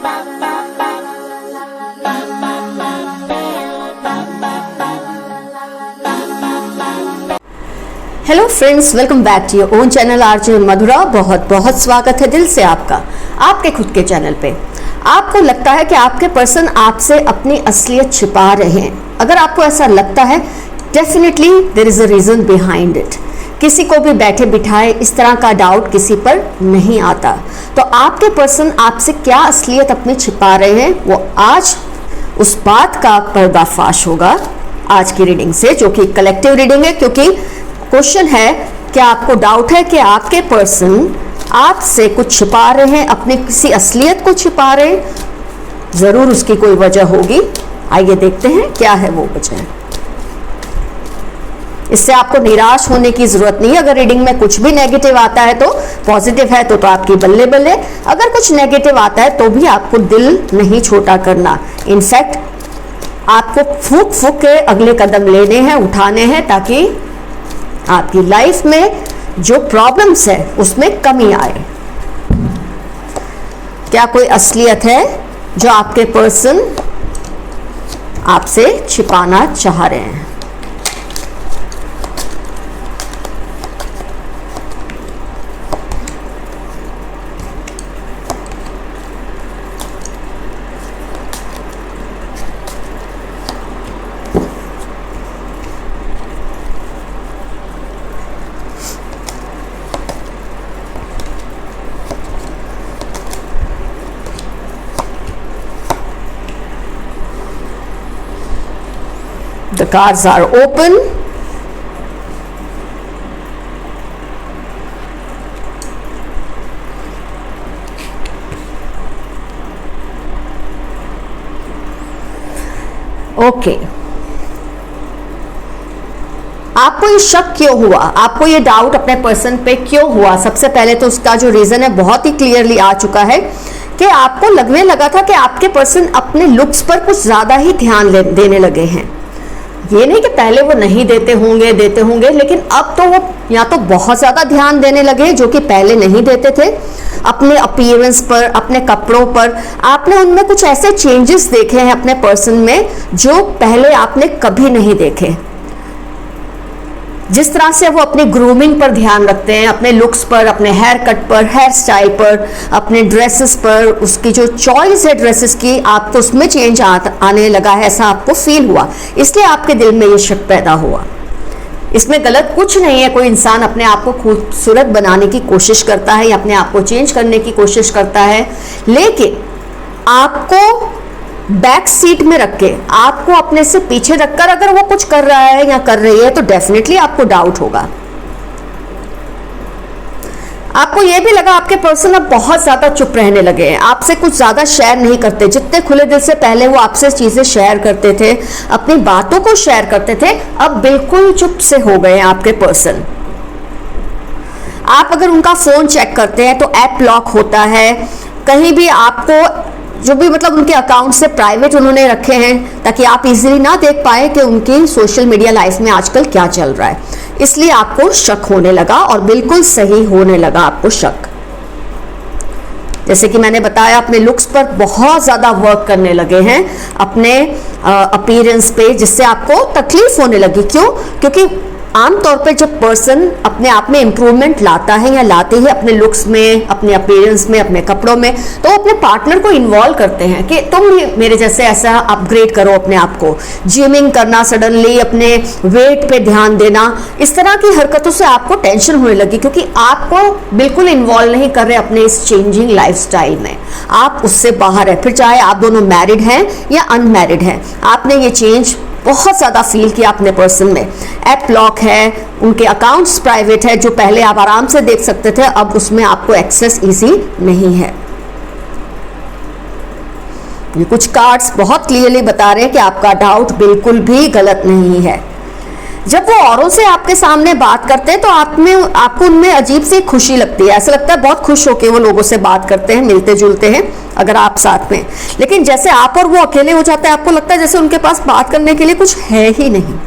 Hello friends, welcome back to your own channel RJ Madhura. बहुत बहुत स्वागत है दिल से आपका आपके खुद के चैनल पे। आपको लगता है कि आपके पर्सन आपसे अपनी असलियत छिपा रहे हैं? अगर आपको ऐसा लगता है, definitely there is a reason behind it. किसी को भी बैठे बिठाए इस तरह का डाउट किसी पर नहीं आता। तो आपके पर्सन आपसे क्या असलियत अपनी छिपा रहे हैं, वो आज उस बात का पर्दाफाश होगा आज की रीडिंग से, जो कि कलेक्टिव रीडिंग है। क्योंकि क्वेश्चन है, क्या आपको डाउट है कि आपके पर्सन आपसे कुछ छिपा रहे हैं, अपनी किसी असलियत को छिपा रहे हैं? जरूर उसकी कोई वजह होगी। आइए देखते हैं क्या है वो वजह। इससे आपको निराश होने की जरूरत नहीं है। अगर रीडिंग में कुछ भी नेगेटिव आता है तो पॉजिटिव है तो आपकी बल्ले बल्ले। अगर कुछ नेगेटिव आता है तो भी आपको दिल नहीं छोटा करना। इनफैक्ट आपको फूक फूक के अगले कदम लेने हैं, उठाने हैं, ताकि आपकी लाइफ में जो प्रॉब्लम्स है उसमें कमी आए। क्या कोई असलियत है जो आपके पर्सन आपसे छिपाना चाह रहे हैं? The cards are open. Okay. आपको ये शक क्यों हुआ? आपको ये डाउट अपने पर्सन पे क्यों हुआ? सबसे पहले तो उसका जो रीजन है बहुत ही क्लियरली आ चुका है कि आपको लगने लगा था कि आपके पर्सन अपने लुक्स पर कुछ ज्यादा ही ध्यान देने लगे हैं। ये नहीं कि पहले वो नहीं देते होंगे, लेकिन अब तो वो या तो बहुत ज्यादा ध्यान देने लगे जो कि पहले नहीं देते थे। अपने अपीयरेंस पर, अपने कपड़ों पर आपने उनमें कुछ ऐसे चेंजेस देखे हैं अपने पर्सन में जो पहले आपने कभी नहीं देखे। जिस तरह से वो अपनी ग्रूमिंग पर ध्यान रखते हैं, अपने लुक्स पर, अपने हेयर कट पर, हेयर स्टाइल पर, अपने ड्रेसेस पर, उसकी जो चॉइस है ड्रेसेस की, आपको उसमें चेंज आने लगा है, ऐसा आपको फील हुआ। इसलिए आपके दिल में ये शक पैदा हुआ। इसमें गलत कुछ नहीं है। कोई इंसान अपने आप को खूबसूरत बनाने की कोशिश करता है या अपने आप को चेंज करने की कोशिश करता है, लेकिन आपको बैक सीट में रख के, आपको अपने से पीछे रखकर अगर वो कुछ कर रहा है या कर रही है तो डेफिनेटली आपको डाउट होगा। आपको ये भी लगा आपके पर्सन अब बहुत ज्यादा चुप रहने लगे हैं, आपसे कुछ ज्यादा शेयर नहीं करते। जितने खुले दिल से पहले वो आपसे चीजें शेयर करते थे, अपनी बातों को शेयर करते थे, अब बिल्कुल चुप से हो गए हैं आपके पर्सन। आप अगर उनका फोन चेक करते हैं तो ऐप लॉक होता है। कहीं भी आपको जो भी मतलब उनके अकाउंट से प्राइवेट उन्होंने रखे हैं ताकि आप इजीली ना देख पाए कि उनकी सोशल मीडिया लाइफ में आजकल क्या चल रहा है। इसलिए आपको शक होने लगा और बिल्कुल सही होने लगा आपको शक। जैसे कि मैंने बताया, अपने लुक्स पर बहुत ज्यादा वर्क करने लगे हैं, अपने अपीयरेंस पे, जिससे आपको तकलीफ होने लगी। क्यों? क्योंकि आमतौर पे जब पर्सन अपने आप में इम्प्रूवमेंट लाता है या लाती है अपने लुक्स में, अपने अपीयरेंस में, अपने कपड़ों में, तो अपने पार्टनर को इन्वॉल्व करते हैं कि तुम भी मेरे जैसे ऐसा अपग्रेड करो अपने आप को। जिमिंग करना, सडनली अपने वेट पे ध्यान देना, इस तरह की हरकतों से आपको टेंशन होने लगी क्योंकि आपको बिल्कुल इन्वॉल्व नहीं कर रहे अपने इस चेंजिंग लाइफस्टाइल में। आप उससे बाहर है, फिर चाहे आप दोनों मैरिड हैं या अनमैरिड हैं, आपने ये चेंज बहुत ज्यादा फील किया अपने पर्सन में। ऐप लॉक है, उनके अकाउंट्स प्राइवेट है, जो पहले आप आराम से देख सकते थे अब उसमें आपको एक्सेस इजी नहीं है। ये कुछ कार्ड्स बहुत क्लियरली बता रहे हैं कि आपका डाउट बिल्कुल भी गलत नहीं है। जब वो औरों से आपके सामने बात करते हैं तो आपको उनमें अजीब सी खुशी लगती है। ऐसा लगता है बहुत खुश होकर वो लोगों से बात करते हैं, मिलते जुलते हैं अगर आप साथ में। लेकिन जैसे आप और वो अकेले हो जाते हैं, आपको लगता है जैसे उनके पास बात करने के लिए कुछ है ही नहीं।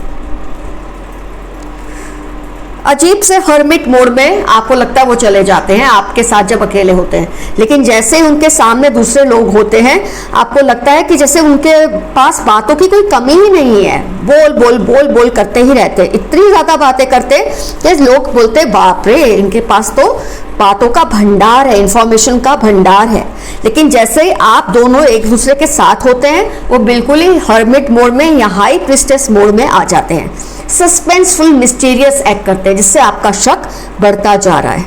अजीब से हर्मिट मोड में आपको लगता है वो चले जाते हैं आपके साथ जब अकेले होते हैं, लेकिन जैसे ही उनके सामने दूसरे लोग होते हैं आपको लगता है कि जैसे उनके पास बातों की कोई कमी ही नहीं है, बोल बोल बोल बोल करते ही रहते, इतनी ज्यादा बातें करते कि लोग बोलते बाप रे इनके पास तो बातों का भंडार है, इंफॉर्मेशन का भंडार है। लेकिन जैसे ही आप दोनों एक दूसरे के साथ होते हैं वो बिल्कुल ही हर्मिट मोड में या हाई प्रिस्टेस मोड में आ जाते हैं, सस्पेंसफुल मिस्टीरियस एक्ट करते हैं, जिससे आपका शक बढ़ता जा रहा है।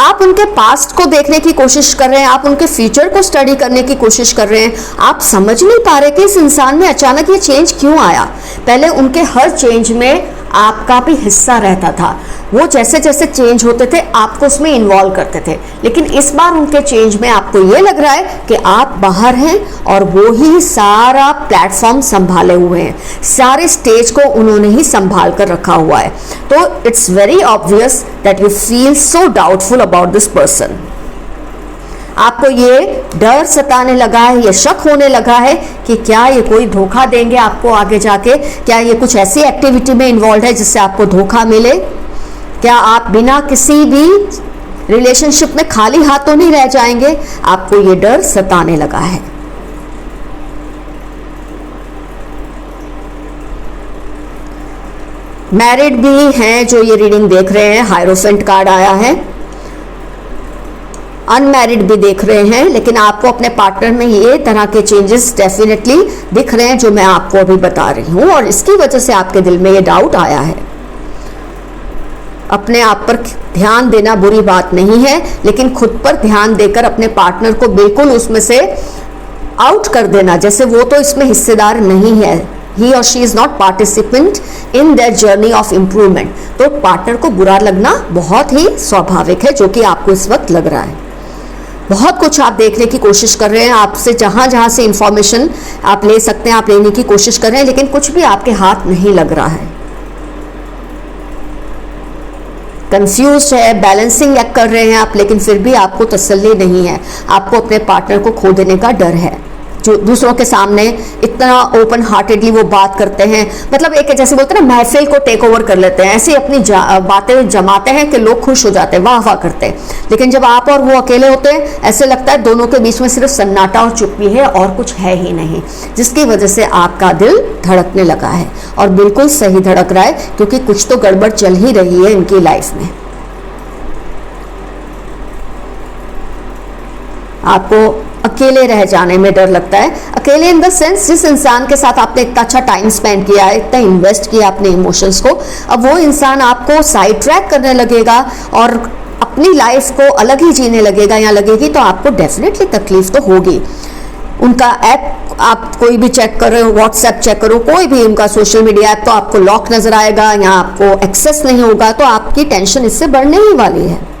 आप उनके पास्ट को देखने की कोशिश कर रहे हैं, आप उनके फ्यूचर को स्टडी करने की कोशिश कर रहे हैं, आप समझ नहीं पा रहे कि इस इंसान में अचानक ये चेंज क्यों आया। पहले उनके हर चेंज में आपका भी हिस्सा रहता था, वो जैसे जैसे चेंज होते थे आपको उसमें इन्वॉल्व करते थे, लेकिन इस बार उनके चेंज में आपको ये लग रहा है कि आप बाहर हैं और वो ही सारा प्लेटफॉर्म संभाले हुए हैं, सारे स्टेज को उन्होंने ही संभाल कर रखा हुआ है। तो it's very obvious that you feel so doubtful about this person. आपको ये डर सताने लगा है, ये शक होने लगा है कि क्या ये कोई धोखा देंगे आपको आगे जाके, क्या ये कुछ ऐसी एक्टिविटी में इन्वॉल्व है जिससे आपको धोखा मिले, क्या आप बिना किसी भी रिलेशनशिप में खाली हाथों नहीं रह जाएंगे। आपको ये डर सताने लगा है। मैरिड भी हैं जो ये रीडिंग देख रहे हैं, हायरोफेंट कार्ड आया है। अनमैरिड भी देख रहे हैं, लेकिन आपको अपने पार्टनर में ये तरह के चेंजेस डेफिनेटली दिख रहे हैं जो मैं आपको अभी बता रही हूँ, और इसकी वजह से आपके दिल में ये डाउट आया है। अपने आप पर ध्यान देना बुरी बात नहीं है, लेकिन खुद पर ध्यान देकर अपने पार्टनर को बिल्कुल उसमें से आउट कर देना, जैसे वो तो इसमें हिस्सेदार नहीं है, ही और she is not participant in that journey of improvement. तो पार्टनर को बुरा लगना बहुत ही स्वाभाविक है, जो कि आपको इस वक्त लग रहा है। बहुत कुछ आप देखने की कोशिश कर रहे हैं, आपसे जहां जहां से इंफॉर्मेशन आप ले सकते हैं आप लेने की कोशिश कर रहे हैं, लेकिन कुछ भी आपके हाथ नहीं लग रहा है। कंफ्यूज है, बैलेंसिंग एक्ट कर रहे हैं आप, लेकिन फिर भी आपको तसल्ली नहीं है। आपको अपने पार्टनर को खो देने का डर है, जो दूसरों के सामने इतना ओपन हार्टेडली वो बात करते हैं, मतलब एक जैसे बोलते हैं ना महफिल को टेक ओवर कर लेते हैं, ऐसे अपनी बातें जमाते हैं कि लोग खुश हो जाते हैं, वाह वाह करते हैं। लेकिन जब आप और वो अकेले होते हैं ऐसे लगता है दोनों के बीच में सिर्फ सन्नाटा और चुप्पी है और कुछ है ही नहीं, जिसकी वजह से आपका दिल धड़कने लगा है, और बिल्कुल सही धड़क रहा है, क्योंकि कुछ तो गड़बड़ चल ही रही है इनकी लाइफ में। आपको अकेले रह जाने में डर लगता है। अकेले इन द सेंस जिस इंसान के साथ आपने इतना अच्छा टाइम स्पेंड किया है, इतना इन्वेस्ट किया अपने इमोशंस को, अब वो इंसान आपको साइड ट्रैक करने लगेगा और अपनी लाइफ को अलग ही जीने लगेगा या लगेगी, तो आपको डेफिनेटली तकलीफ तो होगी। उनका ऐप आप कोई भी चेक कर रहे हो, व्हाट्सएप चेक करो, कोई भी उनका सोशल मीडिया ऐप, तो आपको लॉक नजर आएगा या आपको एक्सेस नहीं होगा, तो आपकी टेंशन इससे बढ़ने ही वाली है।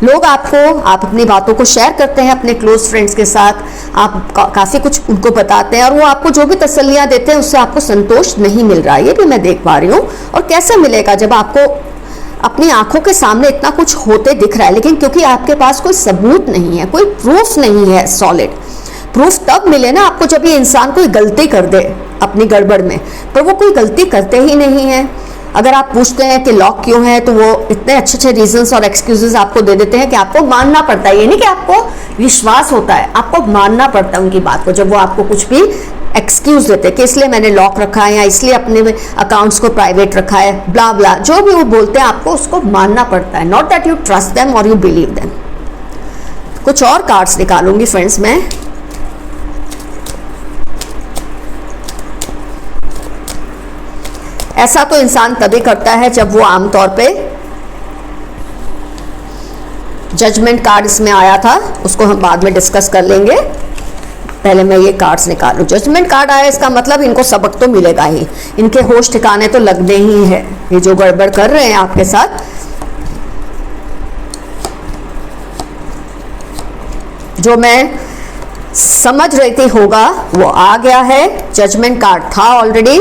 लोग आपको, आप अपनी बातों को शेयर करते हैं अपने क्लोज फ्रेंड्स के साथ, आप काफ़ी कुछ उनको बताते हैं और वो आपको जो भी तसल्लियाँ देते हैं उससे आपको संतोष नहीं मिल रहा है, ये भी मैं देख पा रही हूँ। और कैसे मिलेगा जब आपको अपनी आंखों के सामने इतना कुछ होते दिख रहा है, लेकिन क्योंकि आपके पास कोई सबूत नहीं है, कोई प्रूफ नहीं है सॉलिड। प्रूफ तब मिले ना आपको जब ये इंसान कोई गलती कर दे अपनी गड़बड़ में, पर वो कोई गलती करते ही नहीं है। अगर आप पूछते हैं कि लॉक क्यों है, तो वो इतने अच्छे अच्छे रीजंस और एक्सक्यूजेस आपको दे देते हैं कि आपको मानना पड़ता है। ये नहीं कि आपको विश्वास होता है, आपको मानना पड़ता है उनकी बात को, जब वो आपको कुछ भी एक्सक्यूज देते हैं कि इसलिए मैंने लॉक रखा है या इसलिए अपने अकाउंट्स को प्राइवेट रखा है, ब्ला ब्ला, जो भी वो बोलते हैं आपको उसको मानना पड़ता है। Not that you trust them और यू बिलीव देम। कुछ और कार्ड्स निकालूंगी फ्रेंड्स मैं। ऐसा तो इंसान तभी करता है जब वो आमतौर पे, जजमेंट कार्ड इसमें आया था, उसको हम बाद में डिस्कस कर लेंगे, पहले मैं ये कार्ड्स निकालूं। जजमेंट कार्ड आया, इसका मतलब इनको सबक तो मिलेगा ही, इनके होश ठिकाने तो लगने ही है। ये जो गड़बड़ कर रहे हैं आपके साथ, जो मैं समझ रही थी होगा वो आ गया है। जजमेंट कार्ड था already,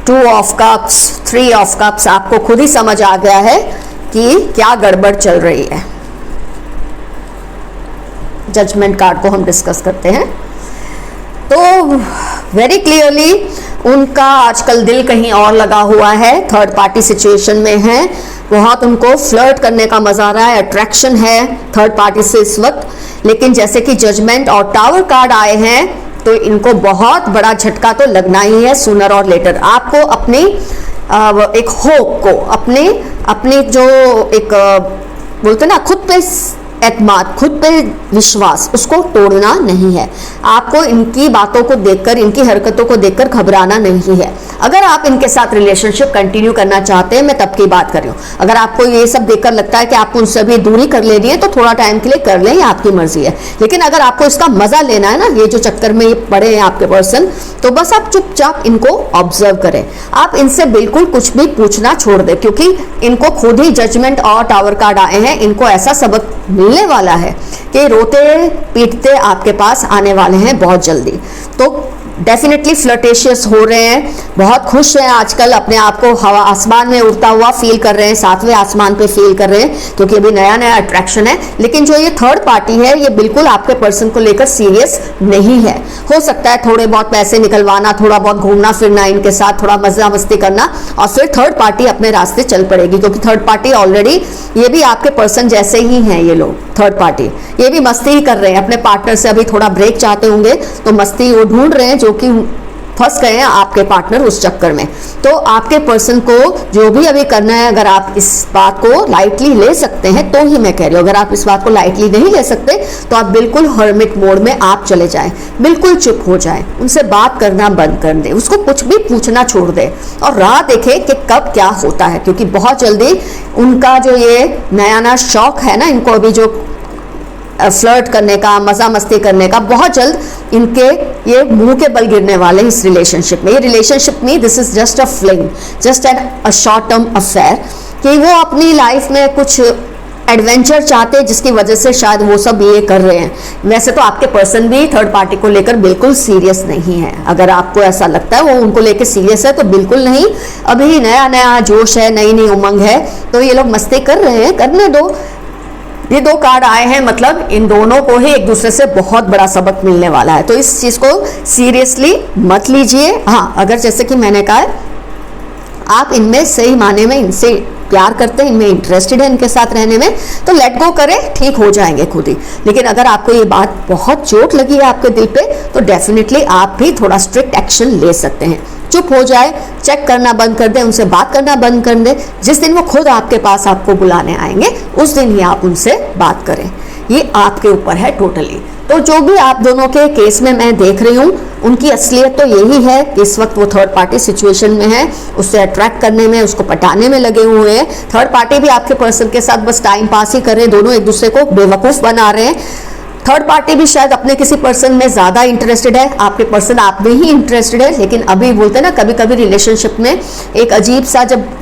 2 of cups, 3 of cups, आपको खुद ही समझ आ गया है कि क्या गड़बड़ चल रही है। जजमेंट कार्ड को हम डिस्कस करते हैं। तो वेरी क्लियरली उनका आजकल दिल कहीं और लगा हुआ है, थर्ड पार्टी सिचुएशन में है, बहुत उनको फ्लर्ट करने का मजा आ रहा है, अट्रैक्शन है थर्ड पार्टी से इस वक्त। लेकिन जैसे कि जजमेंट और टावर कार्ड आए हैं तो इनको बहुत बड़ा झटका तो लगना ही है सूनर और लेटर। आपको अपनी एक होप को, अपने जो एक बोलते ना खुद पे एतमाद, खुद पे विश्वास, उसको तोड़ना नहीं है। आपको इनकी बातों को देखकर, इनकी हरकतों को देखकर घबराना नहीं है। अगर आप इनके साथ रिलेशनशिप कंटिन्यू करना चाहते हैं, मैं तब की बात कर रही हूँ, अगर आपको ये सब देखकर लगता है कि आपको उनसे भी दूरी कर लेनी है तो थोड़ा टाइम के लिए कर लें, ये आपकी मर्जी है। लेकिन अगर आपको इसका मजा लेना है ना, ये जो चक्कर में ये पड़े हैं आपके पर्सन, तो बस आप चुपचाप इनको ऑब्जर्व करें। आप इनसे बिल्कुल कुछ भी पूछना छोड़ दें, क्योंकि इनको खुद ही जजमेंट और टावर कार्ड आए हैं। इनको ऐसा सबक मिलने वाला है कि रोते पीटते आपके पास आने वाले हैं बहुत जल्दी। तो डेफिनेटली फ्लर्टेशियस हो रहे हैं, बहुत खुश हैं आजकल, अपने आप को हवा आसमान में उड़ता हुआ फील कर रहे हैं, सातवें आसमान पे फील कर रहे हैं, क्योंकि अभी नया नया अट्रैक्शन है। लेकिन जो ये थर्ड पार्टी है, ये बिल्कुल आपके पर्सन को लेकर सीरियस नहीं है। हो सकता है थोड़े बहुत पैसे निकलवाना, थोड़ा बहुत घूमना फिरना इनके साथ, थोड़ा मजा मस्ती करना, और फिर थर्ड पार्टी अपने रास्ते चल पड़ेगी। क्योंकि थर्ड पार्टी ऑलरेडी, ये भी आपके पर्सन जैसे ही हैं, ये लोग थर्ड पार्टी, ये भी मस्ती ही कर रहे हैं अपने पार्टनर से। अभी थोड़ा ब्रेक चाहते होंगे तो मस्ती वो ढूंढ रहे हैं, जो कि फंस गए हैं आपके पार्टनर उस चक्कर में। तो आपके पर्सन को जो भी अभी करना है, अगर आप इस बात को लाइटली ले सकते हैं तो ही मैं कह रही हूँ। अगर आप इस बात को लाइटली नहीं ले सकते तो आप बिल्कुल हर्मिट मोड में आप चले जाएं, बिल्कुल चुप हो जाएं, उनसे बात करना बंद कर दें, उसको कुछ भी पूछना छोड़ दें और राह देखें कि कब क्या होता है। क्योंकि बहुत जल्दी उनका जो ये नया नया शौक है ना, इनको अभी जो फ्लर्ट करने का, मजा मस्ती करने का, बहुत जल्द इनके ये मुंह के बल गिरने वाले हैं इस रिलेशनशिप में। ये रिलेशनशिप में this is just a fling, just a short term affair, कि वो अपनी लाइफ में कुछ एडवेंचर चाहते हैं जिसकी वजह से शायद वो सब ये कर रहे हैं। वैसे तो आपके पर्सन भी थर्ड पार्टी को लेकर बिल्कुल सीरियस नहीं है। अगर आपको ऐसा लगता है वो उनको लेकर सीरियस है तो बिल्कुल नहीं, अभी नया नया जोश है, नई नई उमंग है, तो ये लोग मस्ती कर रहे हैं, करने दो। ये दो कार्ड आए हैं, मतलब इन दोनों को ही एक दूसरे से बहुत बड़ा सबक मिलने वाला है। तो इस चीज को सीरियसली मत लीजिए। हाँ, अगर जैसे कि मैंने कहा, आप इनमें सही माने में इनसे प्यार करते हैं, इनमें इंटरेस्टेड है, इनके साथ रहने में, तो लेट गो करें, ठीक हो जाएंगे खुद ही। लेकिन अगर आपको ये बात बहुत चोट लगी है आपके दिल पे, तो डेफिनेटली आप भी थोड़ा स्ट्रिक्ट एक्शन ले सकते हैं। चुप हो जाए, चेक करना बंद कर दें, उनसे बात करना बंद कर दें। जिस दिन वो खुद आपके पास आपको बुलाने आएंगे उस दिन ही आप उनसे बात करें। ये आपके ऊपर है टोटली। तो जो भी आप दोनों के केस में मैं देख रही हूँ, उनकी असलियत तो यही है कि इस वक्त वो थर्ड पार्टी सिचुएशन में है, उससे अट्रैक्ट करने में, उसको पटाने में लगे हुए हैं। थर्ड पार्टी भी आपके पर्सन के साथ बस टाइम पास ही कर रहे हैं, दोनों एक दूसरे को बेवकूफ़ बना रहे हैं। थर्ड पार्टी भी शायद अपने किसी पर्सन में ज़्यादा इंटरेस्टेड है, आपके पर्सन आप में ही इंटरेस्टेड है। लेकिन अभी बोलते हैं ना, कभी कभी रिलेशनशिप में एक अजीब सा, जब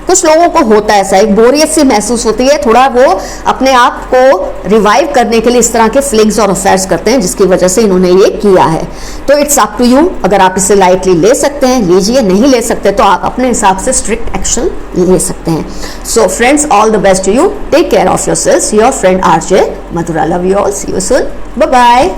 कुछ लोगों को होता है ऐसा, एक बोरियत सी महसूस होती है, थोड़ा वो अपने आप को रिवाइव करने के लिए इस तरह के फ्लिंग्स और अफेयर्स करते हैं, जिसकी वजह से इन्होंने ये किया है। तो इट्स अप टू यू, अगर आप इसे लाइटली ले सकते हैं लीजिए, नहीं ले सकते तो आप अपने हिसाब से स्ट्रिक्ट एक्शन ले सकते हैं। So friends, all the best to you, take care of yourselves, your friend RJ Madhura, love you all, see you soon, bye bye.